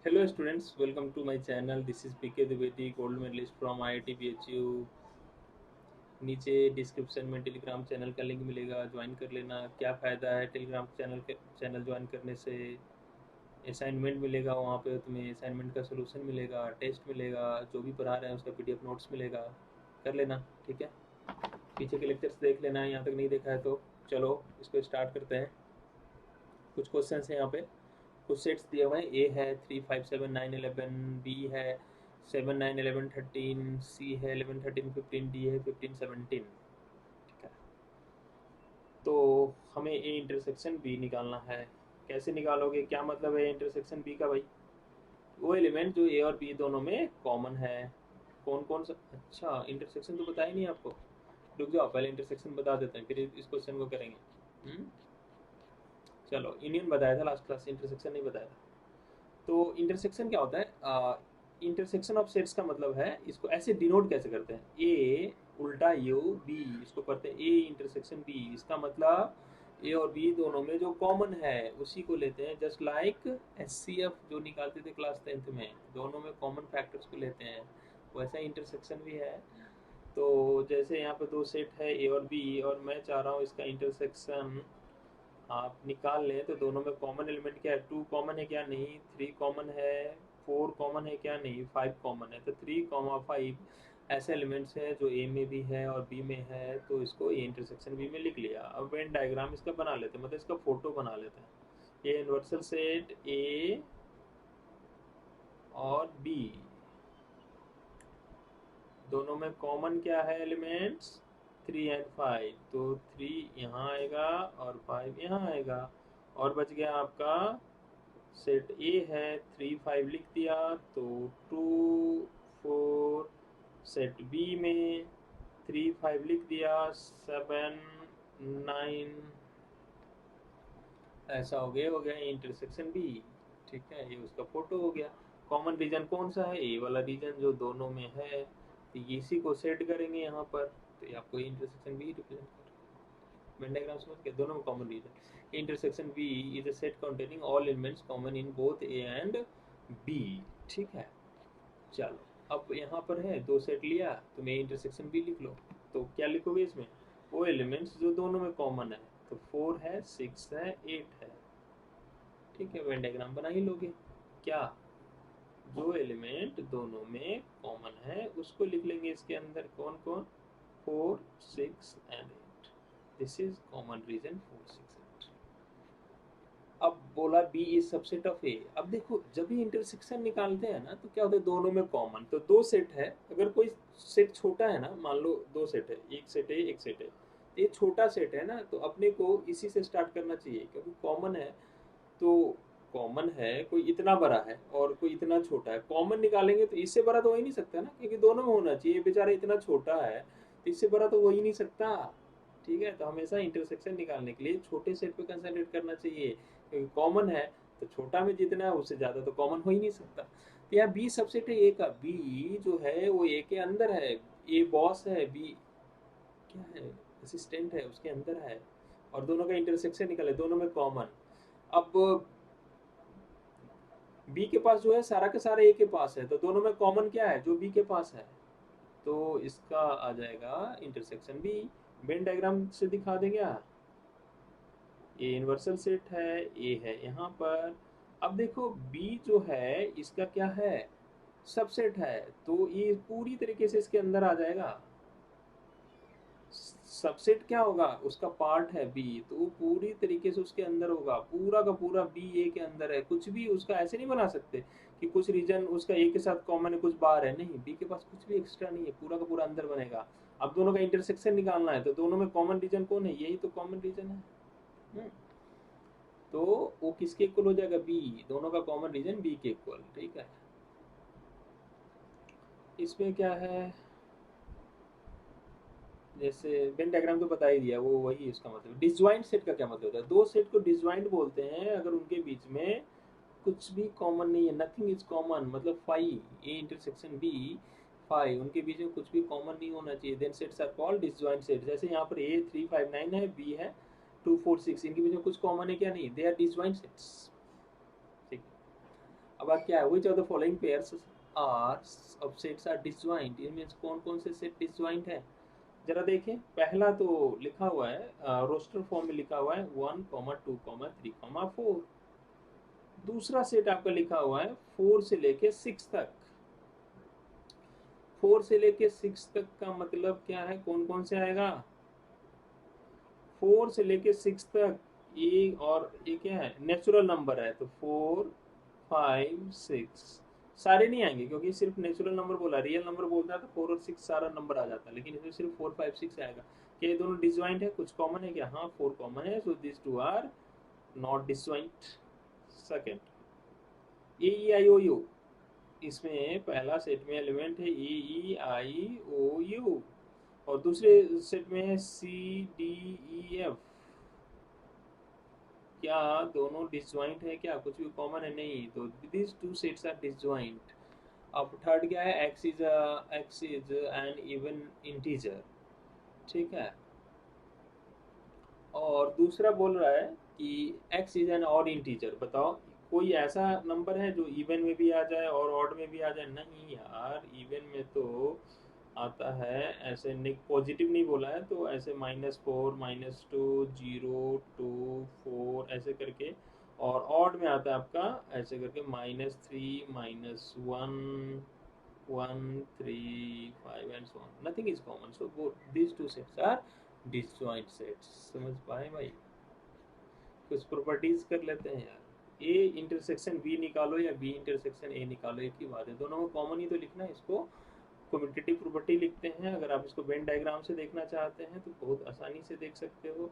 Hello students, welcome to my channel. This is PK Dwivedi, gold medalist from IIT BHU. नीचे description में Telegram channel का link मिलेगा, join कर लेना। क्या फ़ायदा है टेलीग्राम चैनल ज्वाइन करने से? असाइनमेंट मिलेगा, वहाँ पे तुम्हें असाइनमेंट का सोल्यूशन मिलेगा, टेस्ट मिलेगा, जो भी पढ़ा रहे हैं उसका पीडीएफ नोट्स मिलेगा। कर लेना, ठीक है। पीछे के लेक्चर्स देख लेना, यहाँ तक नहीं देखा है तो। चलो इसको स्टार्ट करते हैं। कुछ क्वेश्चन हैं यहाँ पे। कुछ सेट्स दिए हुए हैं। ए है 3, 5, 7, 9, 11, बी है 7, 9, 11, 13, सी है 11, 13, 15, डी है 15, 17। ठीक है, तो हमें ए इंटरसेक्शन बी निकालना है। कैसे निकालोगे, क्या मतलब है इंटरसेक्शन बी का भाई? वो एलिमेंट जो ए और बी दोनों में कॉमन है। कौन कौन सा? अच्छा, इंटरसेक्शन तो बताया नहीं आपको। रुक जाओ, पहले इंटरसेक्शन बता देते हैं, फिर इस क्वेश्चन को करेंगे। चलो, यूनियन बताया था लास्ट क्लास, इंटरसेक्शन नहीं बताया था। तो इंटरसेक्शन क्या होता है? इंटरसेक्शन ऑफ सेट्स का मतलब है, इसको ऐसे डिनोट कैसे करते हैं, ए उल्टा यू बी, इसको करते हैं ए इंटरसेक्शन बी। इसका मतलब ए और बी दोनों में जो कॉमन है उसी को लेते हैं। जस्ट लाइक एचसीएफ जो निकालते थे क्लास 10th में, दोनों में कॉमन फैक्टर्स को लेते हैं, वैसा इंटरसेक्शन भी है। तो जैसे यहाँ पे दो सेट है ए और बी, और मैं चाह रहा हूँ इसका इंटरसेक्शन आप निकाल लें, तो दोनों में कॉमन एलिमेंट क्या है? 2 कॉमन है क्या? नहीं। 3 कॉमन है। 4 कॉमन है क्या? नहीं। 5 कॉमन है। तो 3, 5 ऐसे एलिमेंट्स हैं जो ए में भी है और बी में है, तो इसको ए इंटरसेक्शन बी में लिख लिया। अब वेन डायग्राम इसका बना लेते हैं, मतलब इसका फोटो बना लेते हैं। ए यूनिवर्सल सेट ए और बी, दोनों में कॉमन क्या है एलिमेंट्स? 3 एंड 5। तो 3 यहाँ आएगा और 5 यहाँ आएगा, और बच गया आपका सेट ए है। 3, 5 लिख दिया, तो 2, 4। सेट बी में 3, 5 लिख दिया, 7, 9। ऐसा हो गया इंटरसेक्शन बी। ठीक है, ये उसका फोटो हो गया। कॉमन रीजन कौन सा है? ए वाला रीजन जो दोनों में है, तो इसी को सेट करेंगे यहाँ पर, तो ये आपको इंटरसेक्शन बी रिप्रेजेंट कर। वेन डायग्राम समझ गए, दोनों में common region. Intersection B is a set containing all elements common in both A and B. ठीक है, चलो। अब यहाँ पर है दो सेट लिया, तो मैं इंटरसेक्शन बी लिख लो। तो क्या लिखोगे इसमें? वो एलिमेंट्स जो दोनों में कॉमन है। तो 4 है, 6 है, 8 है। ठीक है, वेन डायग्राम बना ही लोगे। क्या? जो एलिमेंट दोनों में कॉमन है उसको लिख लेंगे इसके अंदर। कौन कौन? 4, 6 and 8। This is common region 4, 6 8। अब बोला B is subset of A. अब देखो, जब भी इंटरसेक्शन निकालते हैं ना, तो क्या होता है, दोनों में कॉमन तो दो सेट है। अगर कोई सेट छोटा है ना, मान लो दो सेट है, एक सेट है एक सेट है, ये छोटा सेट है ना, तो अपने को इसी से स्टार्ट करना चाहिए, क्योंकि कॉमन है। तो कॉमन है, कोई इतना बड़ा है और कोई इतना छोटा है, कॉमन निकालेंगे तो इससे बड़ा तो हो ही नहीं सकता ना, क्योंकि दोनों में होना चाहिए। बेचारा इतना छोटा है, तो इससे बड़ा तो हो ही नहीं सकता। ठीक है, तो हमेशा इंटरसेक्शन निकालने के लिए छोटे सेट पे कंसंट्रेट करना चाहिए, क्योंकि कॉमन है। तो छोटा में जितना है उससे ज़्यादा तो कॉमन हो ही नहीं सकता। तो यहाँ बी सबसेट है ए का। बी जो है वो ए के अंदर है। ए बॉस है, बी क्या है? असिस्टेंट है, उसके अंदर है। और दोनों का इंटरसेक्शन निकले, दोनों में कॉमन। अब बी के पास जो है सारा के सारा ए के पास है, तो दोनों में कॉमन क्या है? जो बी के पास है। तो इसका आ जाएगा इंटरसेक्शन बी। वेन डायग्राम से दिखा दें क्या? ए यूनिवर्सल सेट है, ए है यहाँ पर। अब देखो बी जो है इसका क्या है? सबसेट है, तो ये पूरी तरीके से इसके अंदर आ जाएगा। सबसेट क्या होगा? उसका पार्ट है बी, तो वो पूरी तरीके से उसके अंदर होगा। पूरा का पूरा बी ए के अंदर है। कुछ भी उसका ऐसे नहीं बना सकते कि कुछ रीजन उसका ए के साथ कॉमन है, कुछ बाहर है। नहीं, बी के पास कुछ भी एक्स्ट्रा नहीं है, पूरा का पूरा अंदर बनेगा। अब दोनों का इंटरसेक्शन निकालना है, तो दोनों में कॉमन रीजन कौन है? यही तो कॉमन रीजन है। हम्म, तो वो किसके इक्वल हो जाएगा? बी। दोनों का कॉमन रीजन बी के इक्वल। ठीक है, इसमें क्या है, जैसे वेन डायग्राम तो बता ही दिया, वो वही इसका मतलब। डिसजॉइंट सेट का क्या मतलब होता है? दो सेट को डिसजॉइंट बोलते हैं अगर उनके बीच में कुछ भी कॉमन नहीं है, नथिंग इज कॉमन। मतलब 5 ए इंटरसेक्शन बी 5, उनके बीच में कुछ भी कॉमन नहीं होना चाहिए, then sets are called disjoint set. जैसे यहाँ पर ए 3, 5, 9 है, बी है 2, 4, 6, इनके बीच में कुछ कॉमन है क्या? नहीं, दे आर डिसजॉइंट सेट्स। ठीक है, अब क्या है, which of the following pairs are of sets are disjoint, इनमें कौन कौन से सेट डिसजॉइंट है, जरा देखें। पहला तो लिखा हुआ है रोस्टर फॉर्म में लिखा हुआ है 1, 2, 3, 4। दूसरा सेट आपका लिखा हुआ है 4 से लेके 6 तक। 4 से लेके 6 तक का मतलब क्या है, कौन कौन से आएगा, 4 से लेके 6 तक ये, और ये क्या है, नेचुरल नंबर है, तो 4, 5, 6 सारे नहीं आएंगे, क्योंकि सिर्फ नेचुरल नंबर बोला, रियल नंबर बोलता है तो 4 और 6 सारा नंबर आ जाता है, लेकिन इसमें सिर्फ 4, 5, 6 आएगा। क्या ये दोनों डिसजॉइंट है, कुछ कॉमन है क्या, हाँ 4 कॉमन है, so this two are not disjoint. Second, A E I O U, इसमें पहला सेट में एलिमेंट है ए ई आई ओ यू, और दूसरे सेट में है सी डी ई एफ। क्या दोनों डिसजॉइंट है क्या, कुछ भी कॉमन है नहीं, तो this two sets are disjoint. अब थर्ड क्या है, X is an even integer, ठीक है। और दूसरा बोल रहा है कि X is an odd integer, बताओ कोई ऐसा नंबर है जो इवन में भी आ जाए और ऑड में भी आ जाए, नहीं यार, इवन में तो आता है ऐसे, पॉजिटिव नहीं बोला है तो ऐसे -4, -2, 0, 2, 4 ऐसे करके, और ऑड में आता है आपका ऐसे करके -3, -1, 1, 3, 5 and so on, nothing is common, so both these two sets are disjoint sets. समझ पाए भाई, कुछ प्रॉपर्टीज कर लेते हैं यार, ए इंटरसेक्शन बी निकालो या बी इंटरसेक्शन ए निकालो, एक ही बात है, दोनों में कॉमन ही तो लिखना है। इसको कम्यूटेटिव प्रॉपर्टी लिखते हैं। अगर आप इसको वेन डायग्राम से देखना चाहते हैं तो बहुत आसानी से देख सकते हो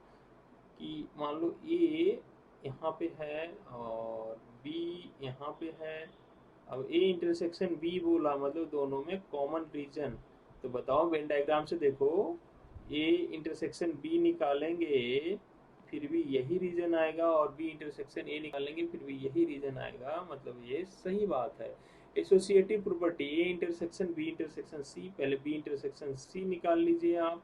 कि मान लो ए यहाँ पे है और बी यहाँ पे है, अब ए इंटरसेक्शन बी बोला मतलब दोनों में कॉमन रीजन, तो बताओ वेन डायग्राम से देखो, ए इंटरसेक्शन बी निकालेंगे फिर भी यही रीजन आएगा, और बी इंटरसेक्शन ए निकालेंगे फिर भी यही रीजन आएगा, मतलब ये सही बात है। Associative property, A intersection B intersection C, पहले बी इंटरसेक्शन सी निकाल लीजिए आप,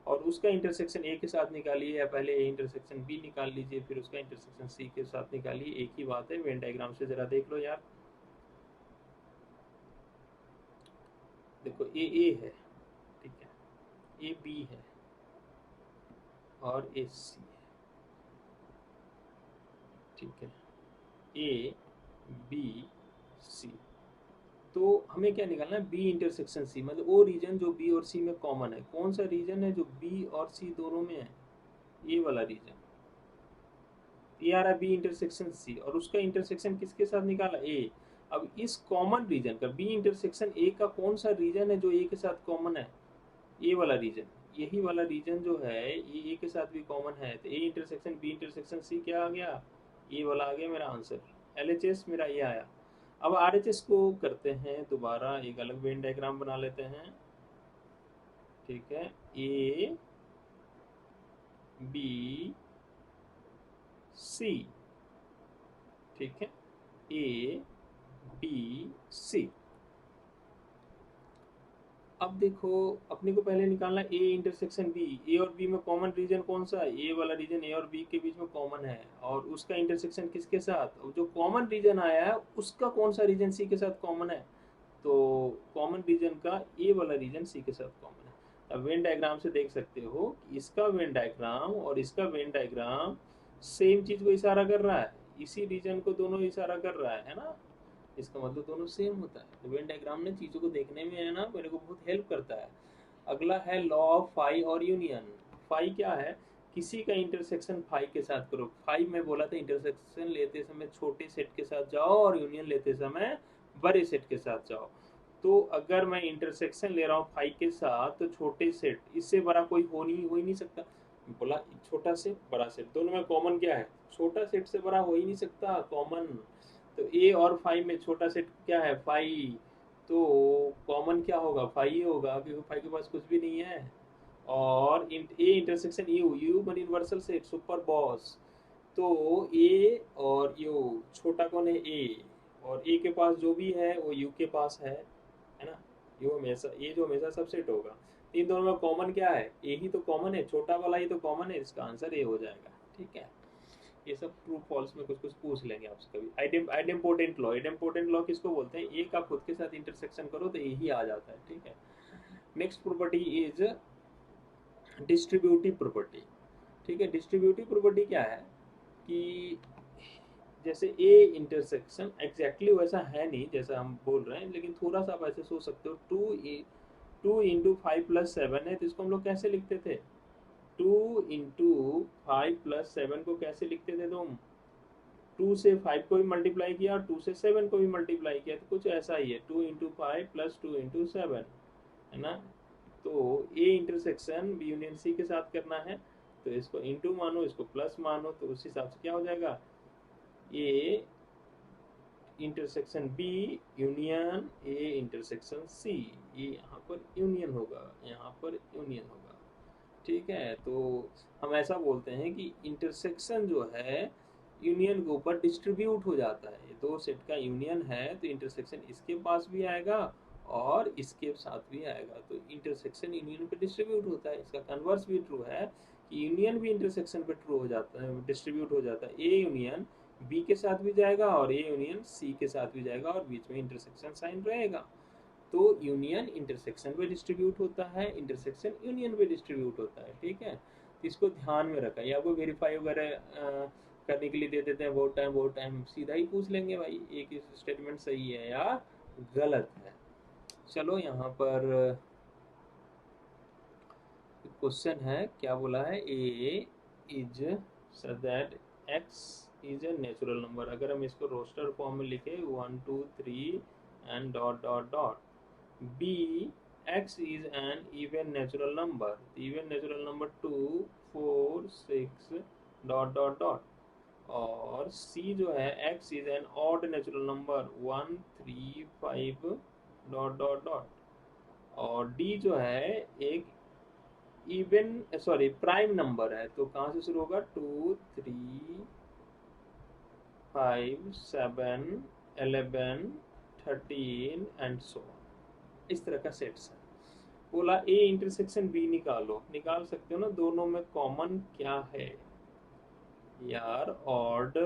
और उसका इंटरसेक्शन ए के साथ निकालिए, या पहले ए इंटरसेक्शन बी निकाल लीजिए फिर उसका इंटरसेक्शन सी के साथ निकालिए, एक ही बात है। वेन डायग्राम से जरा देख लो यार, देखो ए है, ठीक है, ए बी है और ए सी है, ठीक है, ए बी सी, तो हमें क्या निकालना है, बी इंटरसेक्शन सी, मतलब वो रीजन जो बी और सी में कॉमन है, कौन सा रीजन है जो बी और सी दोनों में है, ये वाला रीजन, ये आ रहा है बी इंटरसेक्शन सी, और उसका इंटरसेक्शन किसके साथ निकाला, ए। अब इस कॉमन रीजन का बी इंटरसेक्शन ए का कौन सा रीजन है जो ए के साथ कॉमन है, ये वाला रीजन, यही वाला रीजन जो है ये ए के साथ भी कॉमन है, तो A intersection B intersection C क्या आ गया, ये वाला आ गया मेरा आंसर, एलएचएस मेरा ये आया। अब आरएचएस को करते हैं दोबारा, एक अलग वेन डायग्राम बना लेते हैं, ठीक है, ए बी सी, ठीक है, ए बी सी। अब देखो, अपने को पहले निकालना है ए इंटरसेक्शन बी, ए और बी में कॉमन रीजन कौन सा है, ए वाला रीजन ए और बी के बीच में कॉमन है, और उसका इंटरसेक्शन किसके साथ, जो कॉमन रीजन आया है उसका कौन सा रीजन सी के साथ कॉमन है, तो कॉमन रीजन का ए वाला रीजन सी के साथ कॉमन है। अब वेन डायग्राम से देख सकते हो कि इसका वेन डायग्राम और इसका वेन डायग्राम सेम चीज को इशारा कर रहा है, इसी रीजन को दोनों इशारा कर रहा है ना, इसका मतलब दोनों सेम होता है। तो वेन डायग्राम ने चीज़ों को देखने में है ना मेरे को बहुत हेल्प करता है। अगला है लॉ ऑफ फाई और यूनियन। फाई क्या है, किसी का इंटरसेक्शन फाई के साथ करो। फाई में बोला था इंटरसेक्शन लेते समय छोटे सेट के साथ जाओ और यूनियन लेते समय बड़े सेट के साथ जाओ। तो अगर मैं इंटरसेक्शन ले रहा हूँ फाई के साथ तो छोटे सेट, इससे बड़ा कोई हो ही नहीं सकता, बोला छोटा सेट बड़ा सेट दोनों में कॉमन क्या है, छोटा सेट से बड़ा हो ही नहीं सकता कॉमन, तो ए और फाइव में छोटा सेट क्या है, फाइव, तो कॉमन क्या होगा, फाइव होगा, क्योंकि फाइव के पास कुछ भी नहीं है। और ए इंटरसेक्शन यू, यू बन यूनिवर्सल सेट सुपर बॉस, तो ए और यू, छोटा कौन है ए, और ए के पास जो भी है वो यू के पास है ना, यू हमेशा, ए जो हमेशा सबसेट होगा। इन दोनों में कॉमन क्या है, ए ही तो कॉमन है, छोटा वाला ही तो कॉमन है, इसका आंसर ए हो जाएगा, ठीक है। ये सब ट्रू फॉल्स में कुछ कुछ पूछ लेंगे आपसे कभी। आइडेम्पोटेंट लॉ, आइडेम्पोटेंट लॉ किसको बोलते हैं? एक आप खुद के साथ इंटरसेक्शन करो तो यही आ जाता है, ठीक है। Next property is distributive property, ठीक है। डिस्ट्रीब्यूटिव प्रॉपर्टी क्या है कि जैसे ए इंटरसेक्शन एग्जैक्टली वैसा है नहीं जैसा हम बोल रहे हैं, लेकिन थोड़ा सा आप ऐसे सोच सकते हो, 2 इंटू 5 प्लस 7 है, तो इसको हम लोग कैसे लिखते थे? 2 इंटू 5 प्लस 7 को कैसे लिखते थे तुम? 2 से 5 को भी मल्टीप्लाई किया और 2 से 7 को भी मल्टीप्लाई किया, तो कुछ ऐसा ही है, 2 इंटू 5 प्लस 2 इंटू 7, है ना। तो A intersection B union C के साथ करना है, तो इसको इंटू मानो, इसको प्लस मानो, तो उस हिसाब से क्या हो जाएगा? A intersection B union A intersection C, ये यहाँ पर यूनियन होगा, यहाँ पर यूनियन होगा, ठीक है। तो हम ऐसा बोलते हैं कि इंटरसेक्शन जो है यूनियन के ऊपर डिस्ट्रीब्यूट हो जाता है। ये दो सेट का यूनियन है तो इंटरसेक्शन इसके पास भी आएगा और इसके साथ भी आएगा, तो इंटरसेक्शन यूनियन पे डिस्ट्रीब्यूट होता है। इसका कन्वर्स भी ट्रू है कि यूनियन भी इंटरसेक्शन पे ट्रू हो जाता है, डिस्ट्रीब्यूट हो जाता है। ए यूनियन बी के साथ भी जाएगा और ए यूनियन सी के साथ भी जाएगा और बीच में इंटरसेक्शन साइन रहेगा, तो यूनियन इंटरसेक्शन पे डिस्ट्रीब्यूट होता है, इंटरसेक्शन यूनियन पे डिस्ट्रीब्यूट होता है, ठीक है। इसको ध्यान में रखा। या आपको वेरीफाई वगैरह करने के लिए दे देते हैं बहुत टाइम सीधा ही पूछ लेंगे भाई एक स्टेटमेंट सही है या गलत है। चलो यहाँ पर क्वेश्चन है, क्या बोला है? A is such that X is a natural number. अगर हम इसको रोस्टर फॉर्म में लिखे 1 2 3 and dot dot dot, B X is an even natural number, even natural number 2 4 6 dot dot dot, और सी जो है X is an odd natural number 1 3 5 dot dot dot, और D जो है एक इवन सॉरी प्राइम नंबर है, तो कहाँ से शुरू होगा? 2 3 5 7 11 13 एंड सो, इस तरह का सेट्स है। बोला ए इंटरसेक्शन बी निकालो, निकाल सकते हो ना। दोनों में कॉमन क्या है यार? ऑड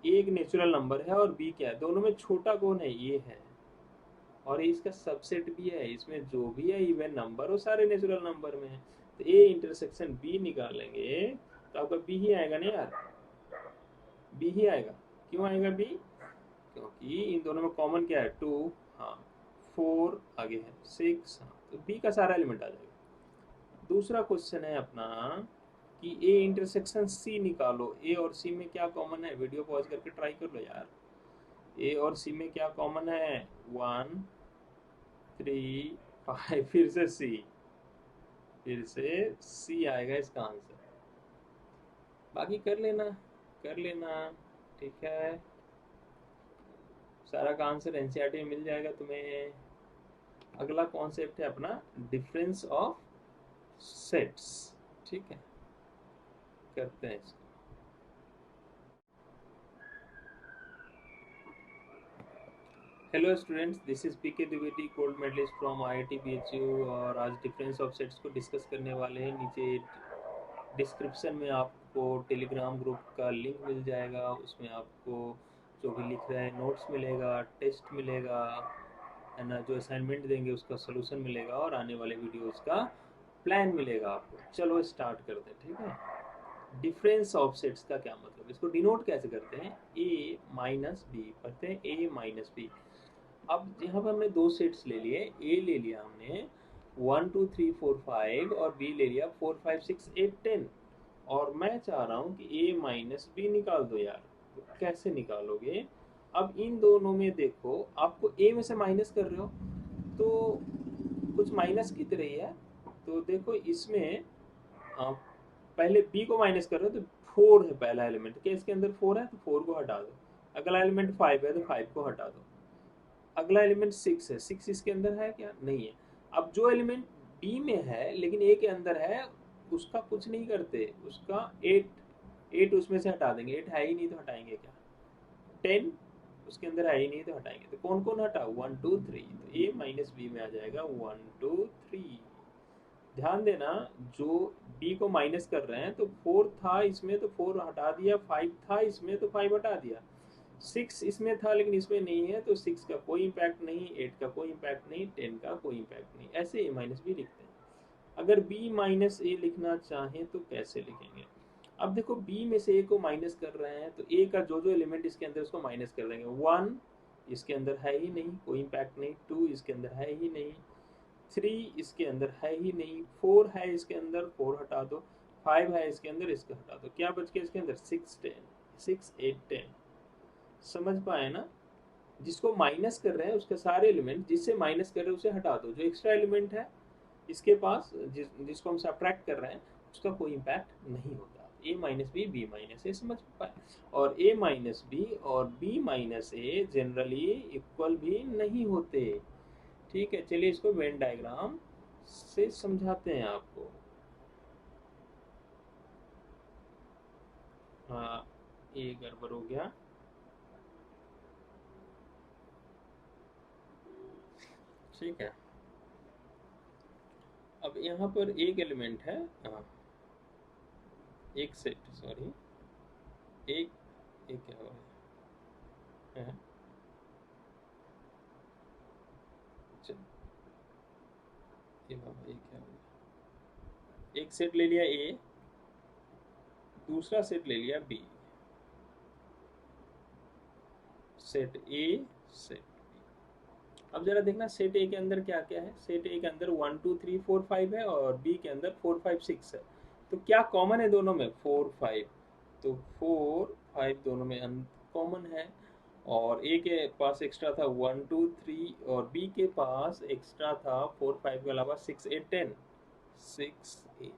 एक नेचुरल नंबर है और बी क्या है? दोनों में छोटा कौन है? ये है, और ये इसका सबसेट भी है, इसमें जो भी है इवन नंबर वो सारे नेचुरल नंबर में है। तो ए इंटरसेक्शन बी निकालेंगे तो आपका बी ही आएगा ना यार, बी ही आएगा। क्यों आएगा बी? क्योंकि इन दोनों में कॉमन क्या है? 2, हाँ 4 आगे है 6, हाँ, तो बी का सारा एलिमेंट आ जाएगा। दूसरा क्वेश्चन है अपना कि ए इंटरसेक्शन सी निकालो। ए और सी में क्या कॉमन है? वीडियो पॉज करके ट्राई कर लो यार। ए और सी में क्या कॉमन है? 1 3 5, फिर से सी, फिर से सी आएगा इसका आंसर। बाकी कर लेना, कर लेना, ठीक है। सारा का आंसर एनसीईआरटी में मिल जाएगा तुम्हें। अगला कॉन्सेप्ट है अपना डिफरेंस ऑफ सेट्स, ठीक है, करते हैं इसको। Hello students, this is P K Dwivedi, gold medalist from IIT BHU, और आज डिफरेंस ऑफ सेट्स को डिस्कस करने वाले हैं। नीचे डिस्क्रिप्शन में आपको टेलीग्राम ग्रुप का लिंक मिल जाएगा, उसमें आपको जो भी लिख रहे हैं नोट्स मिलेगा, टेस्ट मिलेगा, है ना, जो असाइनमेंट देंगे उसका सोल्यूशन मिलेगा, और आने वाले वीडियोस का प्लान मिलेगा आपको। चलो स्टार्ट करते हैं, ठीक है। डिफरेंस ऑफ सेट्स का क्या मतलब, इसको डिनोट कैसे करते हैं? ए माइनस बी, पढ़ते हैं ए माइनस बी। अब यहाँ पर हमने दो सेट्स ले लिए, ए ले लिया हमने 1 2 3 4 5 और बी ले लिया 4 5 6 8 10, और मैं चाह रहा हूँ कि ए माइनस बी निकाल दो यार। तो कैसे निकालोगे? अब इन दोनों में देखो, आपको ए में से माइनस कर रहे हो तो कुछ माइनस की तरह ही है। तो देखो इसमें पहले बी को माइनस कर रहे हो तो 4 है पहला एलिमेंट, क्या इसके अंदर 4 है? तो 4 को हटा दो। अगला एलिमेंट 5 है तो 5 को हटा दो। अगला एलिमेंट 6 है, 6 इसके अंदर है क्या? नहीं है। अब जो एलिमेंट बी में है लेकिन ए के अंदर है, उसका कुछ नहीं करते, उसका 8 उसमें से हटा देंगे। 8 है ही नहीं तो हटाएंगे क्या? 10 उसके अंदर है ही नहीं तो हटाएंगे। तो कौन कौन हटा? 1 2 3, तो ए माइनस बी में आ जाएगा 1 2 3। ध्यान देना, जो बी को माइनस कर रहे हैं तो 4 था इसमें तो 4 हटा दिया, 5 था इसमें तो 5 हटा दिया, 6 इसमें था लेकिन इसमें नहीं है तो 6 का कोई इम्पैक्ट नहीं, 8 का कोई इम्पैक्ट नहीं, 10 का कोई इम्पैक्ट नहीं। ऐसे ए माइनस बी लिखते हैं। अगर बी माइनस ए लिखना चाहें तो कैसे लिखेंगे? अब देखो बी में से ए को माइनस कर रहे हैं तो ए का जो जो एलिमेंट इसके अंदर उसको माइनस कर देंगे। 1 इसके अंदर है ही नहीं, कोई इम्पैक्ट नहीं। 2 इसके अंदर है ही नहीं, 3 इसके अंदर है ही नहीं, 4 है इसके अंदर, 4 हटा दो, 5 है इसके अंदर, इसको हटा दो, क्या बच गया इसके अंदर? 6 10, 6 8 10। समझ पाए ना? जिसको माइनस कर रहे हैं उसके सारे एलिमेंट, जिससे माइनस कर रहे हैं उसे हटा दो, जो एक्स्ट्रा एलिमेंट है इसके पास जिसको हम सब्ट्रैक्ट कर रहे हैं उसका कोई इम्पैक्ट नहीं होता। ए माइनस बी माइनस ए, समझ पाए? और ए माइनस बी और बी माइनस ए जनरली इक्वल भी नहीं होते। ठीक है, चलिए इसको वेन डायग्राम से समझाते हैं आपको। हाँ, ये गड़बड़ हो गया। ठीक है, अब यहाँ पर एक एलिमेंट है, हाँ एक सेट, सॉरी एक एक क्या हो रहा है? चल, ये बाबा ये क्या हो गया? एक सेट ले लिया ए, दूसरा सेट ले लिया B, set A set B. अब जरा देखना सेट ए के अंदर क्या क्या है। सेट ए के अंदर 1 2 3 4 5 है और बी के अंदर 4 5 6 है। तो क्या कॉमन है दोनों में? 4 5। तो 4 5 दोनों में कॉमन है। और ए के पास एक्स्ट्रा था 1 2 3 और बी के पास एक्स्ट्रा था 4 5 के अलावा 6 8 10, 6 8।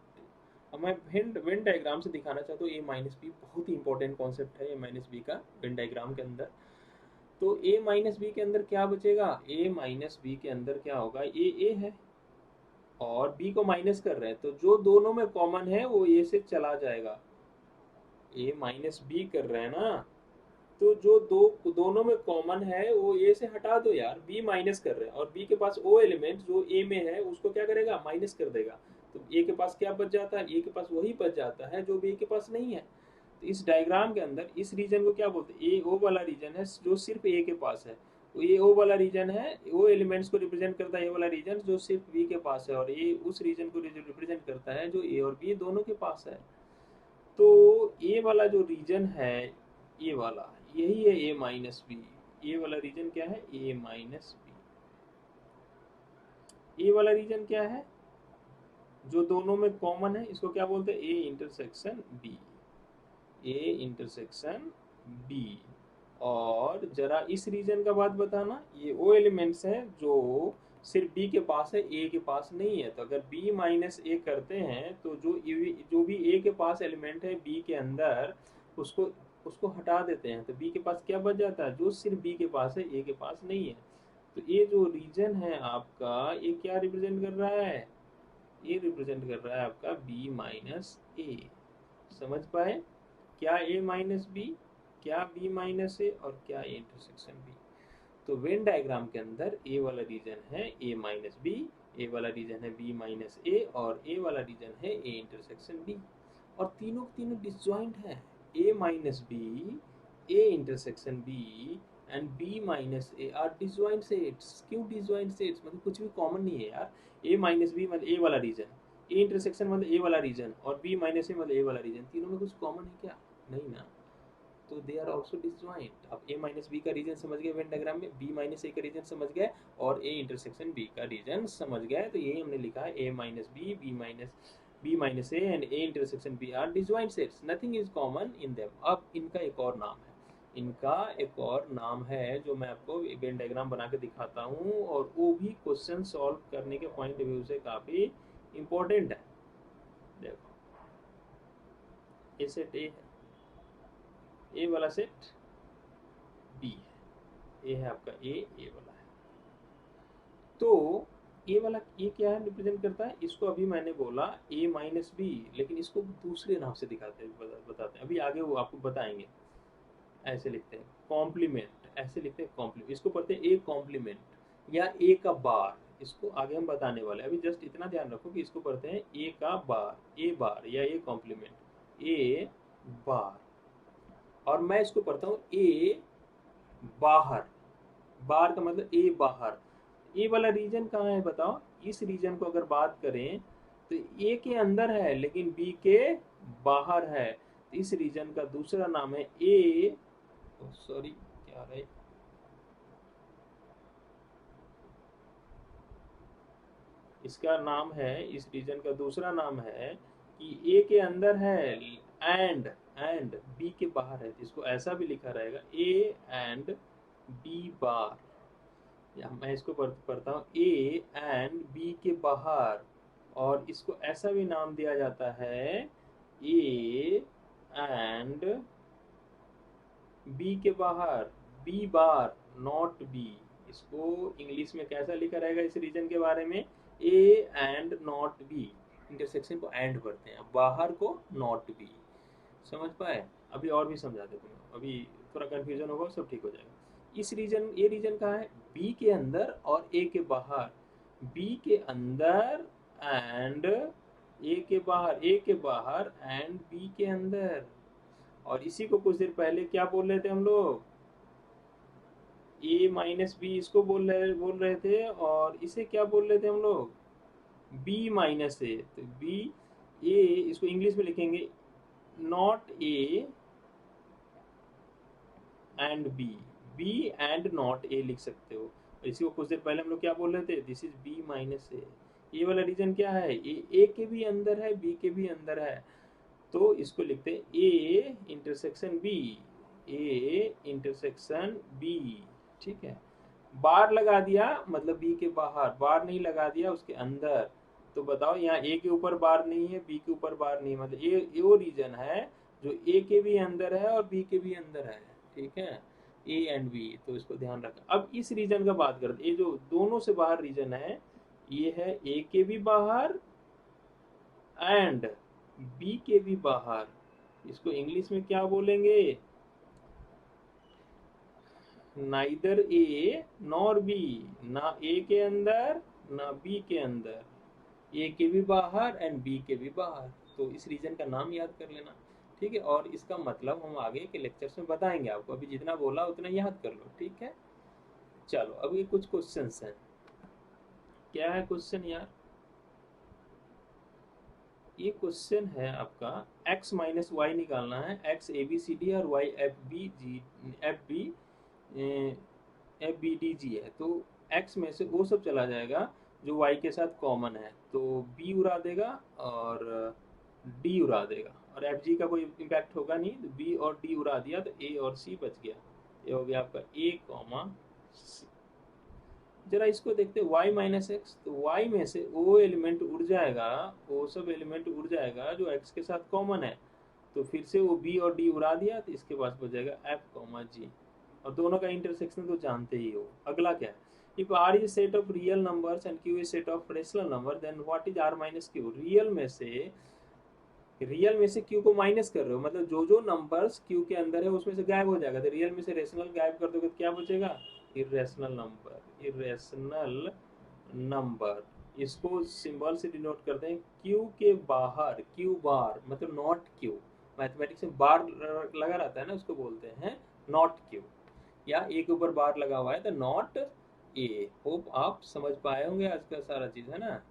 अब मैं वेन डायग्राम से दिखाना चाहता हूँ। ए माइनस बी बहुत ही इंपॉर्टेंट कॉन्सेप्ट है ए माइनस बी का वेन डायग्राम के अंदर। तो ए माइनस बी के अंदर क्या बचेगा? ए माइनस बी के अंदर क्या होगा? ए है और बी को माइनस कर रहे हैं तो जो दोनों में कॉमन है वो ए से चला जाएगा। ए माइनस बी कर रहे हैं ना, तो जो दोनों में कॉमन है वो ए से हटा दो यार। बी माइनस कर रहे हैं और बी के पास वो एलिमेंट जो ए में है उसको क्या करेगा? माइनस कर देगा। तो ए के पास क्या बच जाता है? ए के पास वही बच जाता है जो बी के पास नहीं है। तो इस डायग्राम के अंदर इस रीजन को क्या बोलते हैं? ए ओ वाला रीजन है जो सिर्फ ए के पास है। तो ये ओ वाला रीजन है, वो एलिमेंट्स को रिप्रेजेंट करता है ये वाला रीजन जो सिर्फ बी के पास है, और ये उस रीजन को रिप्रेजेंट करता है जो ए और बी दोनों के पास है। तो ए वाला जो रीजन है, ये वाला यही है ए माइनस बी। ये वाला रीजन क्या है? A minus B. ये वाला रीजन क्या है? जो दोनों में कॉमन है इसको क्या बोलते हैं? A intersection B. A intersection B. और जरा इस रीजन का बात बताना, ये वो एलिमेंट्स हैं जो सिर्फ बी के पास है, ए के पास नहीं है। तो अगर बी माइनस ए करते हैं तो जो भी ए के पास एलिमेंट है बी के अंदर उसको उसको हटा देते हैं। तो बी के पास क्या बच जाता है? जो सिर्फ बी के पास है, ए के पास नहीं है। तो ये जो रीजन है आपका, ये क्या रिप्रेजेंट कर रहा है? ये रिप्रेजेंट कर रहा है आपका बी माइनस ए। समझ पाए? क्या ए माइनस बी, क्या बी माइनस ए, और क्या ए इंटरसेक्शन बी। तो वेन डायग्राम के अंदर ए वाला रीजन है ए माइनस बी, ए वाला रीजन है बी माइनस ए, और ए वाला रीजन है ए इंटरसेक्शन बी। और तीनों तीनों डिसजॉइंट है। A minus B, A intersection B and B minus A are disjoint sets. क्यों डिसजॉइंट सेट्स? मतलब कुछ भी कॉमन नहीं है यार। ए माइनस बी मतलब ए वाला रीजन, ए इंटरसेक्शन मतलब ए वाला रीजन, और बी माइनस ए मतलब ए वाला रीजन। तीनों में कुछ कॉमन है क्या? नहीं ना। तो दे आर ऑल्सो डिसजॉइंट। अब ए माइनस बी का रीजन समझ गए वेन डायग्राम में, बी माइनस ए का रीजन समझ गए, और ए इंटरसेक्शन बी का रीजन समझ गए। तो यही हमने लिखा है A minus B, B minus A and A intersection B are disjoint sets, nothing is common in them. अब इनका एक और नाम है, इनका एक और नाम है जो मैं आपको वेन डायग्राम बना के दिखाता हूँ, और वो भी क्वेश्चन सॉल्व करने के पॉइंट ऑफ व्यू से काफी इंपॉर्टेंट है। देखो, ए सेट ए है, ए वाला सेट बी है, ए है आपका ए वाला है। तो ए वाला ये क्या है रिप्रेजेंट करता है? इसको अभी मैंने बोला ए माइनस बी, लेकिन इसको दूसरे नाम से दिखाते हैं, बताते हैं अभी आगे, वो आपको बताएंगे। ऐसे लिखते हैं कॉम्प्लीमेंट, ऐसे लिखते हैं कॉम्प्लीमेंट, इसको पढ़ते हैं ए कॉम्प्लीमेंट या ए का बार। इसको आगे हम बताने वाले हैं। अभी जस्ट इतना ध्यान रखो कि इसको पढ़ते हैं ए का बार, ए बार या ए कॉम्प्लीमेंट, ए बार। और मैं इसको पढ़ता हूँ ए बाहर। बाहर का मतलब ए बाहर। ए वाला रीजन कहाँ है बताओ? इस रीजन को अगर बात करें तो ए के अंदर है लेकिन बी के बाहर है। तो इस रीजन का दूसरा नाम है ए, सॉरी क्या है, इसका नाम है, इस रीजन का दूसरा नाम है कि ए के अंदर है एंड बी के बाहर है। इसको ऐसा भी लिखा रहेगा ए एंड बी बार, या मैं इसको पढ़ता हूँ ए एंड बी के बाहर। और इसको ऐसा भी नाम दिया जाता है ए एंड बी के बाहर, बी बार नॉट बी। इसको इंग्लिश में कैसा लिखा रहेगा इस रीजन के बारे में? A and not be, intersection को एंड पढ़ते हैं, बाहर को नॉट बी। समझ पाए? अभी और भी समझा देता हूँ, अभी थोड़ा कंफ्यूजन होगा, सब ठीक हो जाएगा। इस रीजन, ये रीजन कहाँ है? बी के अंदर और ए के बाहर। बी के अंदर एंड ए के बाहर, ए के बाहर एंड बी के अंदर। और इसी को कुछ देर पहले क्या बोल रहे थे हम लोग? ए माइनस बी, इसको बोल रहे थे। और इसे क्या बोल रहे थे हम लोग? B minus A. तो बी ए, इसको इंग्लिश में लिखेंगे not A and B, B and not A लिख सकते हो। इसी को कुछ देर पहले हम लोग क्या बोल रहे थे? दिस इज बी माइनस ए। ये वाला रीजन क्या है? ए के भी अंदर है, बी के भी अंदर है। तो इसको लिखते हैं A intersection B, A intersection B. ठीक है, बार लगा दिया मतलब बी के बाहर, बार नहीं लगा दिया उसके अंदर। तो बताओ यहाँ ए के ऊपर बार नहीं है, बी के ऊपर बार नहीं है, मतलब ये वो रीजन है जो ए के भी अंदर है और बी के भी अंदर है। ठीक है, ए एंड बी, तो इसको ध्यान रखना। अब इस रीजन का बात करते, ये जो दोनों से बाहर रीजन है, ये है ए के भी बाहर एंड बी के भी बाहर। इसको इंग्लिश में क्या बोलेंगे? नाइदर ए नॉर बी, ना ए के अंदर ना बी के अंदर, ए के भी बाहर एंड बी के भी बाहर। तो इस रीजन का नाम याद कर लेना। ठीक है, और इसका मतलब हम आगे के लेक्चर्स में बताएंगे आपको, अभी जितना बोला उतना याद कर लो। ठीक है, चलो अब ये कुछ क्वेश्चंस हैं। क्या है क्वेश्चन यार? ये क्वेश्चन है आपका, x माइनस वाई निकालना है, x A B C D और y F B D G है। तो x में से वो सब चला जाएगा जो y के साथ कॉमन है, तो b उड़ा देगा और d उड़ा देगा, और एफ जी का कोई इम्पैक्ट होगा नहीं, तो b और d उड़ा दिया तो a और c बच गया। ये हो गया आपका a कॉमा c। जरा इसको देखते हैं y माइनस एक्स, तो y में से वो एलिमेंट उड़ जाएगा, वो सब एलिमेंट उड़ जाएगा जो x के साथ कॉमन है। तो फिर से वो b और d उड़ा दिया, तो इसके पास बच जाएगा f कॉमा g। और दोनों का इंटरसेक्शन तो जानते ही हो। अगला क्या है? If r is set of real numbers and q is set of rational number, then what is r minus q? Real में से q को माइनस कर रहे हो, मतलब जो जो नंबर्स q के अंदर है उसमें से गायब हो जाएगा। तो रियल में से रेशनल गायब कर दोगे तो क्या बचेगा? Irrational number, irrational number. इसको सिंबल से डिनोट करते हैं q के बाहर, q बार मतलब नॉट q। मैथमेटिक्स में बार लगा रहता है ना, उसको बोलते हैं नॉट q, या ए के ऊपर बार लगा हुआ है तो नॉट ए। होप आप समझ पाए होंगे आज का सारा चीज, है ना।